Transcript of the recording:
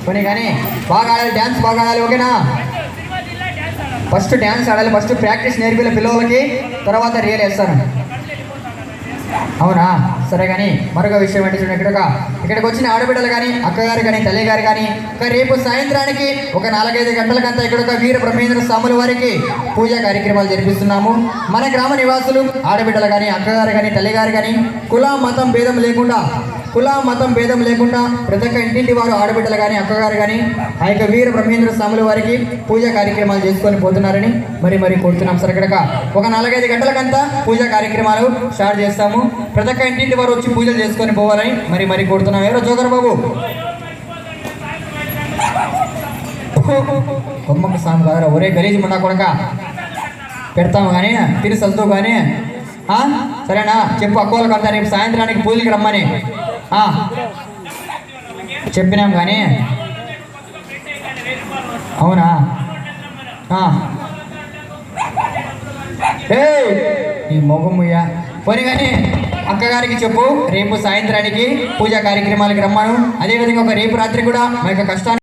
పోనీ కానీ బాగా ఆడాలి, డ్యాన్స్ బాగా ఆడాలి, ఓకేనా? ఫస్ట్ డ్యాన్స్ ఆడాలి, ఫస్ట్ ప్రాక్టీస్ నేర్పిల పిల్లలకి, తర్వాత రియల్ వేస్తాను. అవునా? సరే. కానీ మరొక విషయం ఏంటి చూడండి, ఇక్కడికి వచ్చిన ఆడబిడ్డలు కానీ, అక్కగారు కానీ, తల్లిగారు కానీ, రేపు సాయంత్రానికి ఒక 4-5 గంటలకంతా ఇక్కడ ఒక వీర బ్రహ్మేంద్ర స్వాముల వారికి పూజా కార్యక్రమాలు జరిపిస్తున్నాము. మన గ్రామ నివాసులు ఆడబిడ్డలు కానీ, అక్కగారు కానీ, తల్లిగారు కానీ, కుల మతం భేదం లేకుండా ప్రతి ఒక్క ఇంటింటి వారు ఆడబిడ్డలు కానీ, అక్కగారు కానీ ఆ యొక్క వీర బ్రహ్మేంద్ర స్వాముల వారికి పూజా కార్యక్రమాలు చేసుకొని పోతున్నారని మరి కోరుతున్నాం. సార్ ఇక్కడ ఒక 4-5 గంటలకంతా పూజా కార్యక్రమాలు స్టార్ట్ చేస్తాము. ప్రతి ఒక్క ఇంటింటి వారు వచ్చి పూజలు చేసుకొని పోవాలని మరి కోరుతున్నాం. ఎవరో జోగర్ బాబు కొమ్మక స్వామి కాదు, ఒరే గలీజు ముండా కొడక పెడతాము కానీ తిని సల్తూ కానీ. సరేనా? చెప్పు అక్కోళ్ళకంతా రేపు సాయంత్రానికి పూజకి రమ్మని చెప్పినాం కానీ. అవునా? ఈ మొగముయ్య పోనీ కానీ అక్కగారికి చెప్పు రేపు సాయంత్రానికి పూజా కార్యక్రమాలకి రమ్మను. అదేవిధంగా రేపు రాత్రి కూడా మా యొక్క కష్టాన్ని